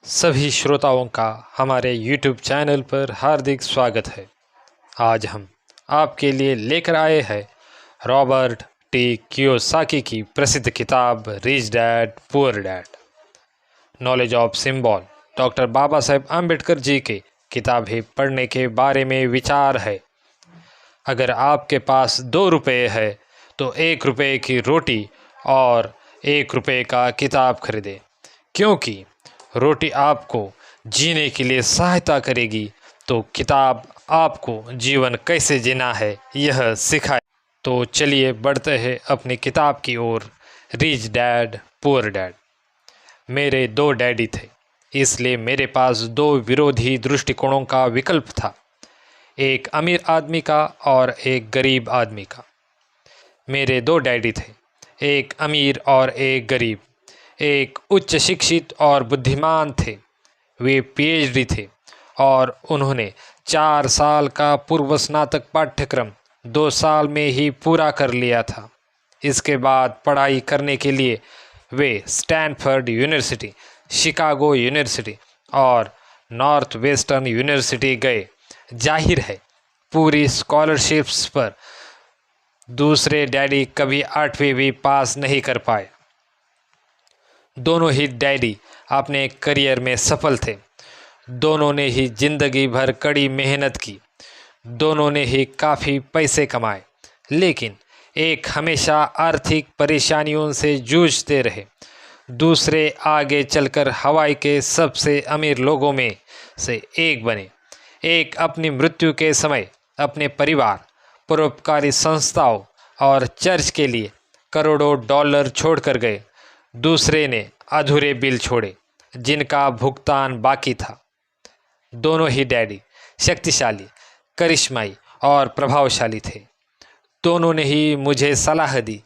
सभी श्रोताओं का हमारे YouTube चैनल पर हार्दिक स्वागत है। आज हम आपके लिए लेकर आए हैं रॉबर्ट टी कियोसाकी की प्रसिद्ध किताब rich dad poor dad, knowledge of symbol. Doctor Baba Saheb Ambedkar ji की किताबें पढ़ने के बारे में विचार है। अगर आपके पास 2 रुपये है तो 1 रुपये की रोटी और 1 रुपये का किताब खरीदें, क्योंकि रोटी आपको जीने के लिए सहायता करेगी तो किताब आपको जीवन कैसे जीना है यह सिखाए। तो चलिए बढ़ते हैं अपनी किताब की ओर। Rich dad poor dad. मेरे 2 डैडी थे, इसलिए मेरे पास 2 विरोधी दृष्टिकोणों का विकल्प था, एक अमीर आदमी का और एक गरीब आदमी का। मेरे 2 डैडी थे, एक अमीर और एक गरीब। एक उच्च शिक्षित और बुद्धिमान थे, वे पीएचडी थे और उन्होंने 4 साल का पूर्व स्नातक पाठ्यक्रम 2 साल में ही पूरा कर लिया था। इसके बाद पढ़ाई करने के लिए वे स्टैनफोर्ड यूनिवर्सिटी, शिकागो यूनिवर्सिटी और नॉर्थ वेस्टर्न यूनिवर्सिटी गए। जाहिर है पूरी स्कॉलरशिप्स पर दूसरे डैडी कभी 8वीं भी पास नहीं कर पाए। दोनों ही डैडी अपने करियर में सफल थे। दोनों ने ही जिंदगी भर कड़ी मेहनत की। दोनों ने ही काफ़ी पैसे कमाए, लेकिन एक हमेशा आर्थिक परेशानियों से जूझते रहे। दूसरे आगे चलकर हवाई के सबसे अमीर लोगों में से एक बने। एक अपनी मृत्यु के समय अपने परिवार, परोपकारी संस्थाओं और चर्च के लिए करोड़ों डॉलर छोड़कर गए। दूसरे ने अधूरे बिल छोड़े जिनका भुगतान बाकी था। दोनों ही डैडी शक्तिशाली, करिश्माई और प्रभावशाली थे। दोनों ने ही मुझे सलाह दी,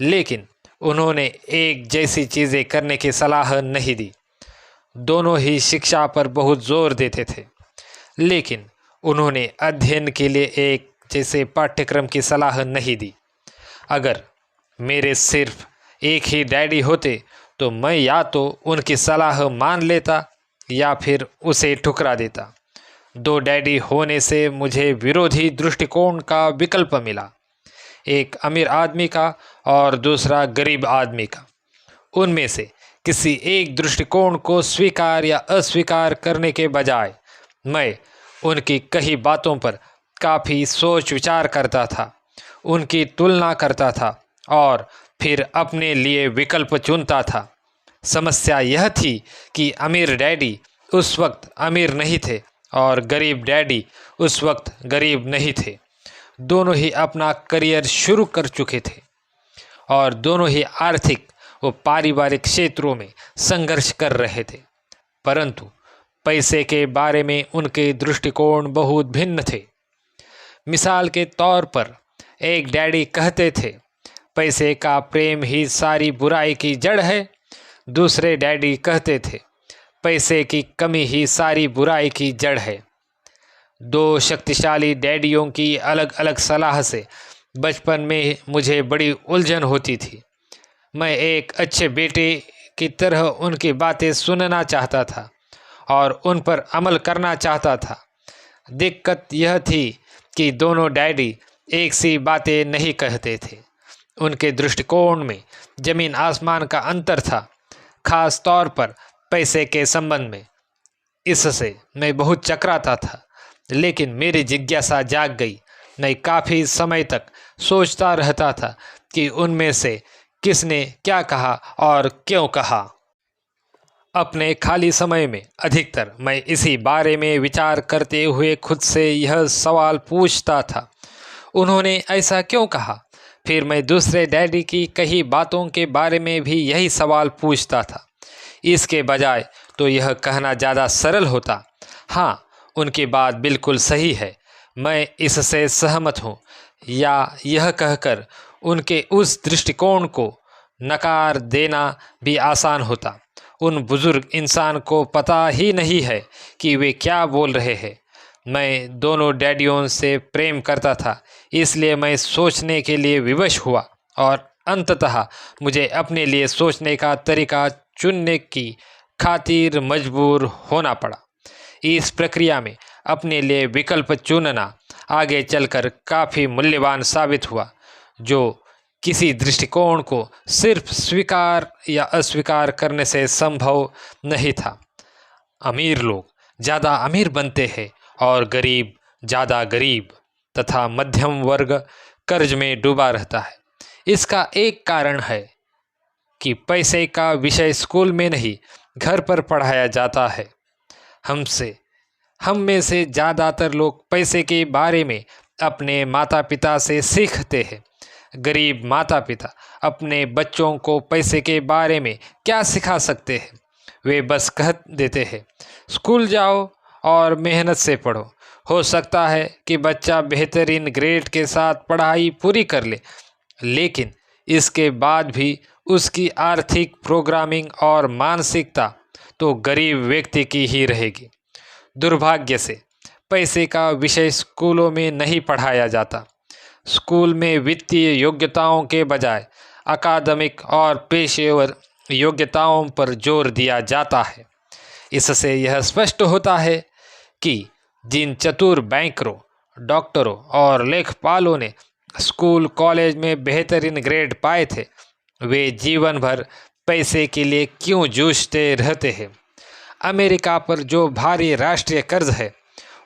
लेकिन उन्होंने एक जैसी चीज़ें करने की सलाह नहीं दी। दोनों ही शिक्षा पर बहुत जोर देते थे, लेकिन उन्होंने अध्ययन के लिए एक जैसे पाठ्यक्रम की सलाह नहीं दी। अगर मेरे सिर्फ एक ही डैडी होते तो मैं या तो उनकी सलाह मान लेता या फिर उसे ठुकरा देता। 2 डैडी होने से मुझे विरोधी दृष्टिकोण का विकल्प मिला, एक अमीर आदमी का और दूसरा गरीब आदमी का। उनमें से किसी एक दृष्टिकोण को स्वीकार या अस्वीकार करने के बजाय मैं उनकी कही बातों पर काफ़ी सोच विचार करता था, उनकी तुलना करता था और फिर अपने लिए विकल्प चुनता था। समस्या यह थी कि अमीर डैडी उस वक्त अमीर नहीं थे और गरीब डैडी उस वक्त गरीब नहीं थे। दोनों ही अपना करियर शुरू कर चुके थे और दोनों ही आर्थिक व पारिवारिक क्षेत्रों में संघर्ष कर रहे थे, परंतु पैसे के बारे में उनके दृष्टिकोण बहुत भिन्न थे। मिसाल के तौर पर एक डैडी कहते थे, पैसे का प्रेम ही सारी बुराई की जड़ है। दूसरे डैडी कहते थे, पैसे की कमी ही सारी बुराई की जड़ है। 2 शक्तिशाली डैडियों की अलग अलग सलाह से बचपन में मुझे बड़ी उलझन होती थी। मैं एक अच्छे बेटे की तरह उनकी बातें सुनना चाहता था और उन पर अमल करना चाहता था। दिक्कत यह थी कि दोनों डैडी एक सी बातें नहीं कहते थे। उनके दृष्टिकोण में जमीन आसमान का अंतर था, खास तौर पर पैसे के संबंध में। इससे मैं बहुत चकराता था, लेकिन मेरी जिज्ञासा जाग गई। मैं काफ़ी समय तक सोचता रहता था कि उनमें से किसने क्या कहा और क्यों कहा। अपने खाली समय में अधिकतर मैं इसी बारे में विचार करते हुए खुद से यह सवाल पूछता था, उन्होंने ऐसा क्यों कहा। फिर मैं दूसरे डैडी की कही बातों के बारे में भी यही सवाल पूछता था। इसके बजाय तो यह कहना ज़्यादा सरल होता, हाँ उनकी बात बिल्कुल सही है, मैं इससे सहमत हूँ, या यह कहकर उनके उस दृष्टिकोण को नकार देना भी आसान होता। उन बुजुर्ग इंसान को पता ही नहीं है कि वे क्या बोल रहे हैं। मैं दोनों डैडियों से प्रेम करता था, इसलिए मैं सोचने के लिए विवश हुआ और अंततः मुझे अपने लिए सोचने का तरीका चुनने की खातिर मजबूर होना पड़ा। इस प्रक्रिया में अपने लिए विकल्प चुनना आगे चलकर काफ़ी मूल्यवान साबित हुआ, जो किसी दृष्टिकोण को सिर्फ स्वीकार या अस्वीकार करने से संभव नहीं था। अमीर लोग ज़्यादा अमीर बनते हैं और गरीब ज़्यादा गरीब तथा मध्यम वर्ग कर्ज में डूबा रहता है। इसका एक कारण है कि पैसे का विषय स्कूल में नहीं, घर पर पढ़ाया जाता है। हम में से ज़्यादातर लोग पैसे के बारे में अपने माता पिता से सीखते हैं। गरीब माता पिता अपने बच्चों को पैसे के बारे में क्या सिखा सकते हैं? वे बस कह देते हैं, स्कूल जाओ और मेहनत से पढ़ो। हो सकता है कि बच्चा बेहतरीन ग्रेड के साथ पढ़ाई पूरी कर ले, लेकिन इसके बाद भी उसकी आर्थिक प्रोग्रामिंग और मानसिकता तो गरीब व्यक्ति की ही रहेगी। दुर्भाग्य से पैसे का विषय स्कूलों में नहीं पढ़ाया जाता। स्कूल में वित्तीय योग्यताओं के बजाय अकादमिक और पेशेवर योग्यताओं पर जोर दिया जाता है। इससे यह स्पष्ट होता है कि जिन चतुर बैंकरों, डॉक्टरों और लेखपालों ने स्कूल कॉलेज में बेहतरीन ग्रेड पाए थे, वे जीवन भर पैसे के लिए क्यों जूझते रहते हैं। अमेरिका पर जो भारी राष्ट्रीय कर्ज है,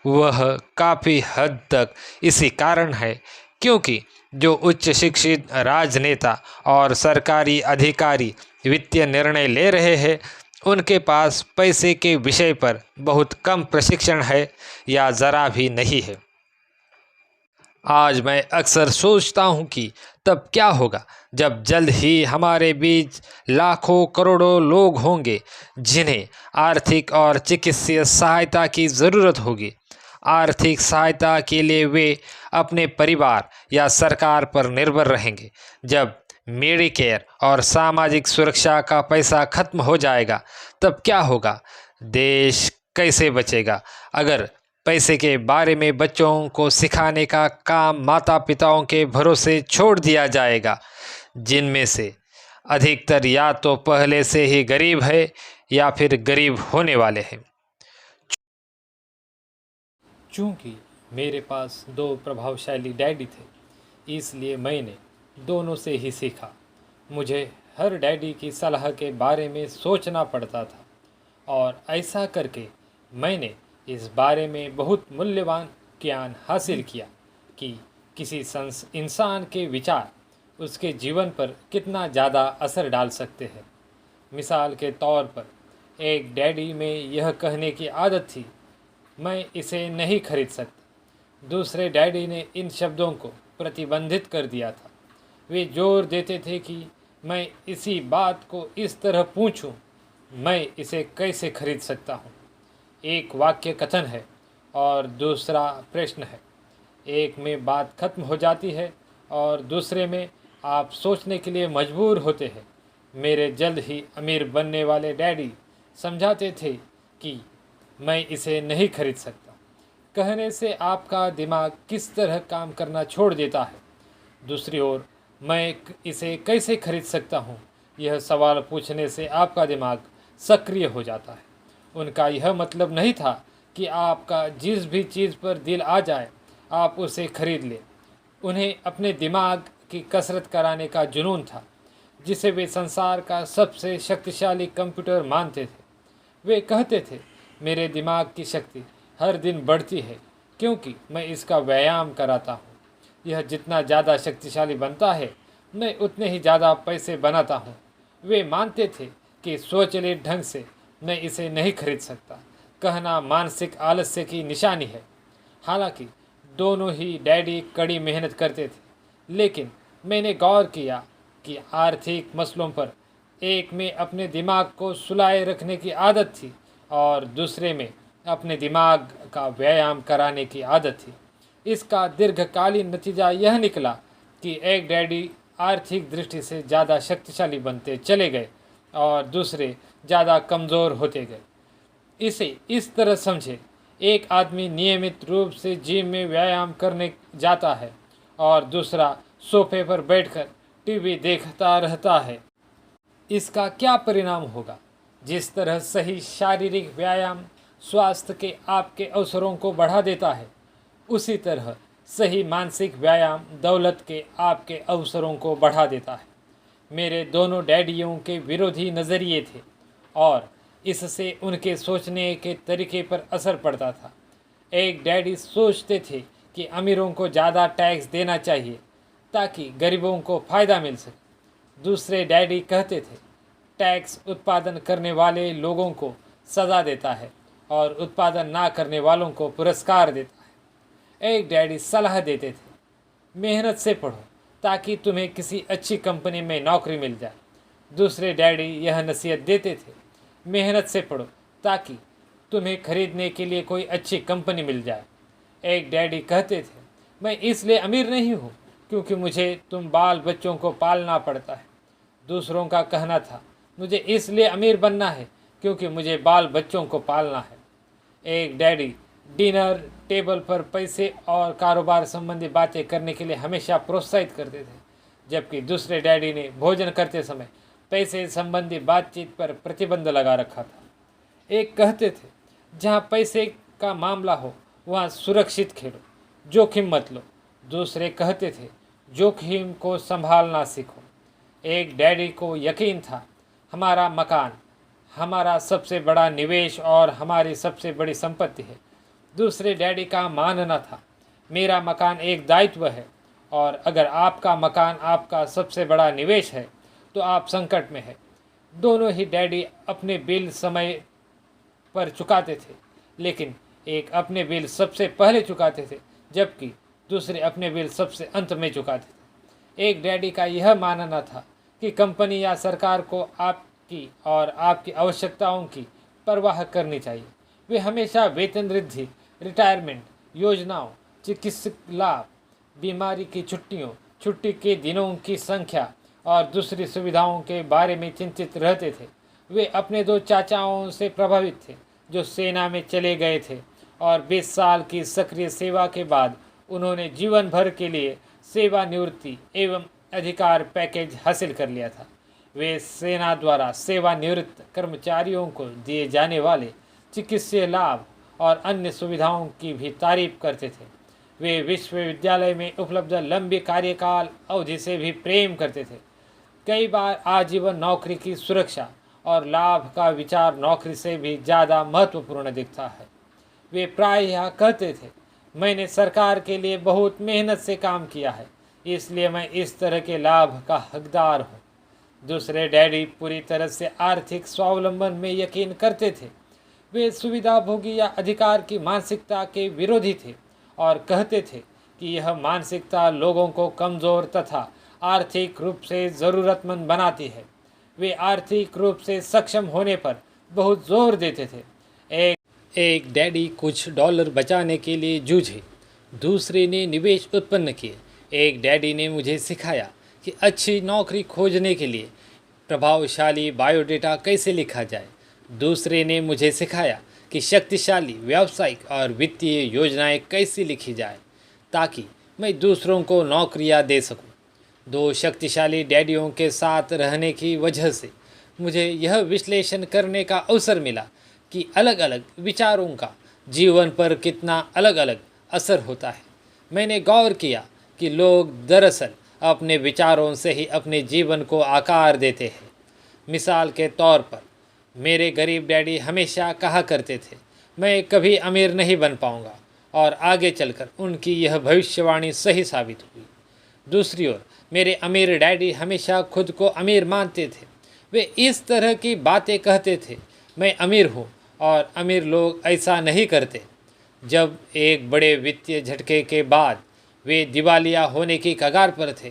वह काफ़ी हद तक इसी कारण है क्योंकि जो उच्च शिक्षित राजनेता और सरकारी अधिकारी वित्तीय निर्णय ले रहे हैं, उनके पास पैसे के विषय पर बहुत कम प्रशिक्षण है या ज़रा भी नहीं है। आज मैं अक्सर सोचता हूँ कि तब क्या होगा जब जल्द ही हमारे बीच लाखों करोड़ों लोग होंगे जिन्हें आर्थिक और चिकित्सीय सहायता की ज़रूरत होगी। आर्थिक सहायता के लिए वे अपने परिवार या सरकार पर निर्भर रहेंगे। जब मेडिकेयर और सामाजिक सुरक्षा का पैसा खत्म हो जाएगा, तब क्या होगा? देश कैसे बचेगा? अगर पैसे के बारे में बच्चों को सिखाने का काम माता पिताओं के भरोसे छोड़ दिया जाएगा, जिनमें से अधिकतर या तो पहले से ही गरीब है या फिर गरीब होने वाले हैं। चूँकि मेरे पास दो प्रभावशाली डैडी थे, इसलिए मैंने दोनों से ही सीखा। मुझे हर डैडी की सलाह के बारे में सोचना पड़ता था और ऐसा करके मैंने इस बारे में बहुत मूल्यवान ज्ञान हासिल किया कि किसी इंसान के विचार उसके जीवन पर कितना ज़्यादा असर डाल सकते हैं। मिसाल के तौर पर एक डैडी में यह कहने की आदत थी, मैं इसे नहीं खरीद सकता। दूसरे डैडी ने इन शब्दों को प्रतिबंधित कर दिया था। वे जोर देते थे कि मैं इसी बात को इस तरह पूछूं, मैं इसे कैसे खरीद सकता हूं। एक वाक्य कथन है और दूसरा प्रश्न है। एक में बात खत्म हो जाती है और दूसरे में आप सोचने के लिए मजबूर होते हैं। मेरे जल्द ही अमीर बनने वाले डैडी समझाते थे कि मैं इसे नहीं खरीद सकता। कहने से आपका दिमाग किस तरह काम करना छोड़ देता है। दूसरी ओर, मैं इसे कैसे खरीद सकता हूँ, यह सवाल पूछने से आपका दिमाग सक्रिय हो जाता है। उनका यह मतलब नहीं था कि आपका जिस भी चीज़ पर दिल आ जाए आप उसे खरीद लें। उन्हें अपने दिमाग की कसरत कराने का जुनून था, जिसे वे संसार का सबसे शक्तिशाली कंप्यूटर मानते थे। वे कहते थे, मेरे दिमाग की शक्ति हर दिन बढ़ती है क्योंकि मैं इसका व्यायाम कराता हूँ। यह जितना ज़्यादा शक्तिशाली बनता है, मैं उतने ही ज़्यादा पैसे बनाता हूँ। वे मानते थे कि स्वचालित ढंग से मैं इसे नहीं खरीद सकता कहना मानसिक आलस्य की निशानी है। हालांकि दोनों ही डैडी कड़ी मेहनत करते थे, लेकिन मैंने गौर किया कि आर्थिक मसलों पर एक में अपने दिमाग को सुलाए रखने की आदत थी और दूसरे में अपने दिमाग का व्यायाम कराने की आदत थी। इसका दीर्घकालीन नतीजा यह निकला कि एक डैडी आर्थिक दृष्टि से ज़्यादा शक्तिशाली बनते चले गए और दूसरे ज़्यादा कमज़ोर होते गए। इसे इस तरह समझे, एक आदमी नियमित रूप से जिम में व्यायाम करने जाता है और दूसरा सोफे पर बैठकर टीवी देखता रहता है। इसका क्या परिणाम होगा? जिस तरह सही शारीरिक व्यायाम स्वास्थ्य के आपके अवसरों को बढ़ा देता है, उसी तरह सही मानसिक व्यायाम दौलत के आपके अवसरों को बढ़ा देता है। मेरे दोनों डैडियों के विरोधी नज़रिए थे और इससे उनके सोचने के तरीके पर असर पड़ता था। एक डैडी सोचते थे कि अमीरों को ज़्यादा टैक्स देना चाहिए ताकि गरीबों को फ़ायदा मिल सके। दूसरे डैडी कहते थे टैक्स उत्पादन करने वाले लोगों को सज़ा देता है और उत्पादन ना करने वालों को पुरस्कार देता है। एक डैडी सलाह देते थे मेहनत से पढ़ो ताकि तुम्हें किसी अच्छी कंपनी में नौकरी मिल जाए। दूसरे डैडी यह नसीहत देते थे मेहनत से पढ़ो ताकि तुम्हें खरीदने के लिए कोई अच्छी कंपनी मिल जाए। एक डैडी कहते थे मैं इसलिए अमीर नहीं हूँ क्योंकि मुझे तुम बाल बच्चों को पालना पड़ता है। दूसरों का कहना था मुझे इसलिए अमीर बनना है क्योंकि मुझे बाल बच्चों को पालना है। एक डैडी डिनर टेबल पर पैसे और कारोबार संबंधी बातें करने के लिए हमेशा प्रोत्साहित करते थे, जबकि दूसरे डैडी ने भोजन करते समय पैसे संबंधी बातचीत पर प्रतिबंध लगा रखा था। एक कहते थे जहाँ पैसे का मामला हो वहाँ सुरक्षित खेलो, जोखिम मत लो। दूसरे कहते थे जोखिम को संभालना सीखो। एक डैडी को यकीन था हमारा मकान हमारा सबसे बड़ा निवेश और हमारी सबसे बड़ी संपत्ति है। दूसरे डैडी का मानना था मेरा मकान एक दायित्व है और अगर आपका मकान आपका सबसे बड़ा निवेश है तो आप संकट में हैं। दोनों ही डैडी अपने बिल समय पर चुकाते थे, लेकिन एक अपने बिल सबसे पहले चुकाते थे जबकि दूसरे अपने बिल सबसे अंत में चुकाते थे। एक डैडी का यह मानना था कि कंपनी या सरकार को आपकी और आपकी आवश्यकताओं की परवाह करनी चाहिए। वे हमेशा वेतन वृद्धि, रिटायरमेंट योजनाओं, चिकित्सक लाभ, बीमारी की छुट्टियों, छुट्टी के दिनों की संख्या और दूसरी सुविधाओं के बारे में चिंतित रहते थे। वे अपने दो चाचाओं से प्रभावित थे जो सेना में चले गए थे और 20 साल की सक्रिय सेवा के बाद उन्होंने जीवन भर के लिए सेवानिवृत्ति एवं अधिकार पैकेज हासिल कर लिया था। वे सेना द्वारा सेवानिवृत्त कर्मचारियों को दिए जाने वाले चिकित्सीय लाभ और अन्य सुविधाओं की भी तारीफ करते थे। वे विश्वविद्यालय में उपलब्ध लंबी कार्यकाल अवधि से भी प्रेम करते थे। कई बार आजीवन नौकरी की सुरक्षा और लाभ का विचार नौकरी से भी ज़्यादा महत्वपूर्ण दिखता है। वे प्रायः कहते थे मैंने सरकार के लिए बहुत मेहनत से काम किया है, इसलिए मैं इस तरह के लाभ का हकदार हूँ। दूसरे डैडी पूरी तरह से आर्थिक स्वावलंबन में यकीन करते थे। वे सुविधा भोगी या अधिकार की मानसिकता के विरोधी थे और कहते थे कि यह मानसिकता लोगों को कमज़ोर तथा आर्थिक रूप से ज़रूरतमंद बनाती है। वे आर्थिक रूप से सक्षम होने पर बहुत जोर देते थे। एक डैडी कुछ डॉलर बचाने के लिए जूझे, दूसरे ने निवेश उत्पन्न किए। एक डैडी ने मुझे सिखाया कि अच्छी नौकरी खोजने के लिए प्रभावशाली बायोडेटा कैसे लिखा जाए। दूसरे ने मुझे सिखाया कि शक्तिशाली व्यावसायिक और वित्तीय योजनाएं कैसे लिखी जाए ताकि मैं दूसरों को नौकरियां दे सकूं। दो शक्तिशाली डैडियों के साथ रहने की वजह से मुझे यह विश्लेषण करने का अवसर मिला कि अलग अलग विचारों का जीवन पर कितना अलग अलग असर होता है। मैंने गौर किया कि लोग दरअसल अपने विचारों से ही अपने जीवन को आकार देते हैं। मिसाल के तौर पर मेरे गरीब डैडी हमेशा कहा करते थे मैं कभी अमीर नहीं बन पाऊंगा, और आगे चलकर उनकी यह भविष्यवाणी सही साबित हुई। दूसरी ओर मेरे अमीर डैडी हमेशा खुद को अमीर मानते थे। वे इस तरह की बातें कहते थे मैं अमीर हूँ और अमीर लोग ऐसा नहीं करते। जब एक बड़े वित्तीय झटके के बाद वे दिवालिया होने की कगार पर थे,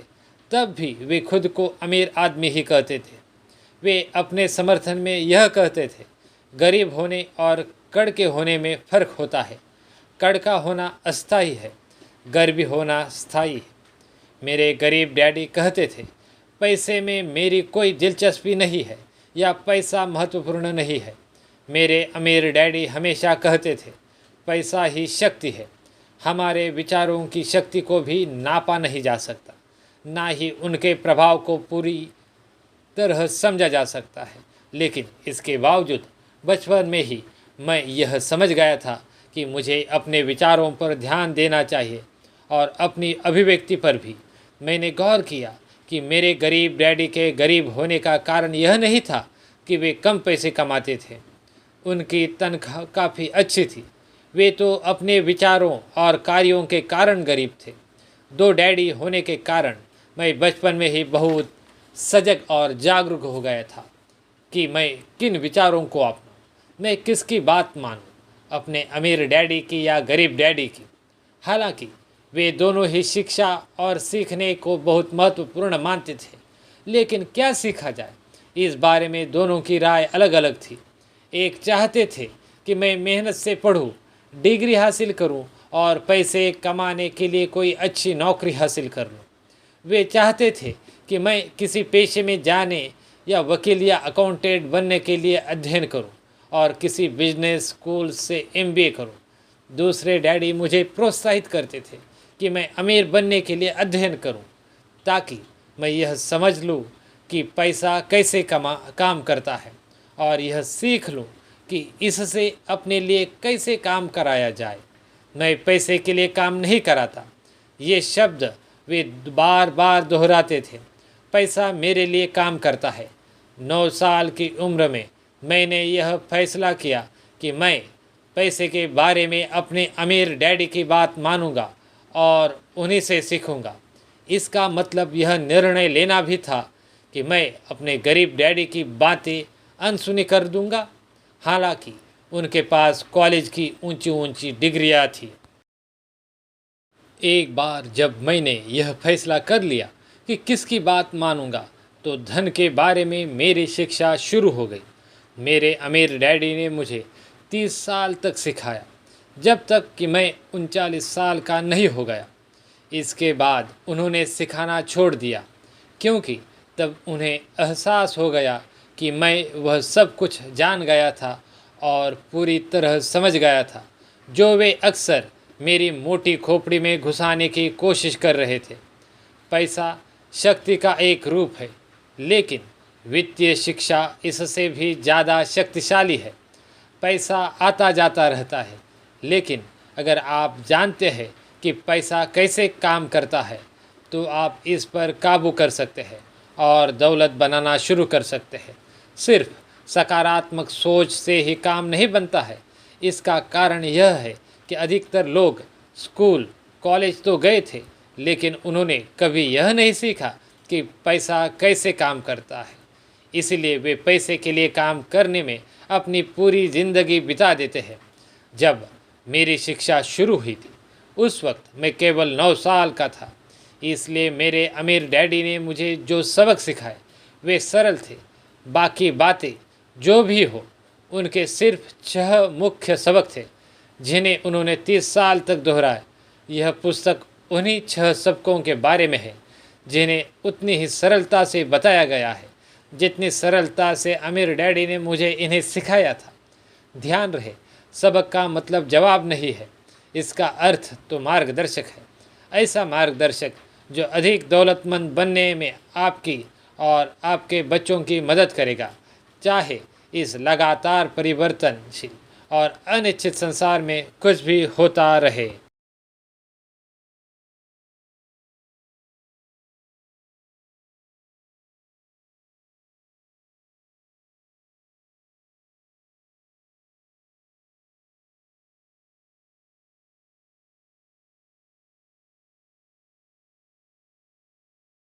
तब भी वे खुद को अमीर आदमी ही कहते थे। वे अपने समर्थन में यह कहते थे गरीब होने और कड़के होने में फ़र्क होता है। कड़का होना अस्थायी है, गरीबी होना स्थायी है। मेरे गरीब डैडी कहते थे पैसे में मेरी कोई दिलचस्पी नहीं है या पैसा महत्वपूर्ण नहीं है। मेरे अमीर डैडी हमेशा कहते थे पैसा ही शक्ति है। हमारे विचारों की शक्ति को भी नापा नहीं जा सकता, ना ही उनके प्रभाव को पूरी तरह समझा जा सकता है। लेकिन इसके बावजूद बचपन में ही मैं यह समझ गया था कि मुझे अपने विचारों पर ध्यान देना चाहिए और अपनी अभिव्यक्ति पर भी। मैंने गौर किया कि मेरे गरीब डैडी के गरीब होने का कारण यह नहीं था कि वे कम पैसे कमाते थे। उनकी तनख्वाह काफ़ी अच्छी थी। वे तो अपने विचारों और कार्यों के कारण गरीब थे। दो डैडी होने के कारण मैं बचपन में ही बहुत सजग और जागरूक हो गया था कि मैं किन विचारों को अपनाऊं, मैं किसकी बात मानूं, अपने अमीर डैडी की या गरीब डैडी की। हालांकि वे दोनों ही शिक्षा और सीखने को बहुत महत्वपूर्ण मानते थे, लेकिन क्या सीखा जाए इस बारे में दोनों की राय अलग अलग थी। एक चाहते थे कि मैं मेहनत से पढूं, डिग्री हासिल करूं और पैसे कमाने के लिए कोई अच्छी नौकरी हासिल कर लूं। वे चाहते थे कि मैं किसी पेशे में जाने या वकील या अकाउंटेंट बनने के लिए अध्ययन करूं और किसी बिजनेस स्कूल से एमबीए करूं। दूसरे डैडी मुझे प्रोत्साहित करते थे कि मैं अमीर बनने के लिए अध्ययन करूं, ताकि मैं यह समझ लूं कि पैसा कैसे काम करता है और यह सीख लूं कि इससे अपने लिए कैसे काम कराया जाए। मैं पैसे के लिए काम नहीं कराता, ये शब्द वे बार बार दोहराते थे। पैसा मेरे लिए काम करता है। 9 साल की उम्र में मैंने यह फैसला किया कि मैं पैसे के बारे में अपने अमीर डैडी की बात मानूंगा और उन्हीं से सीखूंगा। इसका मतलब यह निर्णय लेना भी था कि मैं अपने गरीब डैडी की बातें अनसुनी कर दूंगा। हालांकि उनके पास कॉलेज की ऊंची ऊंची डिग्रियां थी। एक बार जब मैंने यह फैसला कर लिया कि किसकी बात मानूंगा, तो धन के बारे में मेरी शिक्षा शुरू हो गई। मेरे अमीर डैडी ने मुझे 30 साल तक सिखाया, जब तक कि मैं 39 साल का नहीं हो गया। इसके बाद उन्होंने सिखाना छोड़ दिया, क्योंकि तब उन्हें एहसास हो गया कि मैं वह सब कुछ जान गया था और पूरी तरह समझ गया था जो वे अक्सर मेरी मोटी खोपड़ी में घुसाने की कोशिश कर रहे थे। पैसा शक्ति का एक रूप है, लेकिन वित्तीय शिक्षा इससे भी ज़्यादा शक्तिशाली है। पैसा आता जाता रहता है, लेकिन अगर आप जानते हैं कि पैसा कैसे काम करता है, तो आप इस पर काबू कर सकते हैं और दौलत बनाना शुरू कर सकते हैं। सिर्फ सकारात्मक सोच से ही काम नहीं बनता है। इसका कारण यह है कि अधिकतर लोग स्कूल कॉलेज तो गए थे, लेकिन उन्होंने कभी यह नहीं सीखा कि पैसा कैसे काम करता है। इसलिए वे पैसे के लिए काम करने में अपनी पूरी ज़िंदगी बिता देते हैं। जब मेरी शिक्षा शुरू हुई थी, उस वक्त मैं केवल 9 साल का था। इसलिए मेरे अमीर डैडी ने मुझे जो सबक सिखाए वे सरल थे। बाकी बातें जो भी हो, उनके सिर्फ 6 मुख्य सबक थे जिन्हें उन्होंने 30 साल तक दोहराया। यह पुस्तक उन्हीं 6 सबकों के बारे में है जिन्हें उतनी ही सरलता से बताया गया है जितनी सरलता से अमीर डैडी ने मुझे इन्हें सिखाया था। ध्यान रहे, सबक का मतलब जवाब नहीं है, इसका अर्थ तो मार्गदर्शक है। ऐसा मार्गदर्शक जो अधिक दौलतमंद बनने में आपकी और आपके बच्चों की मदद करेगा, चाहे इस लगातार परिवर्तनशील और अनिश्चित संसार में कुछ भी होता रहे।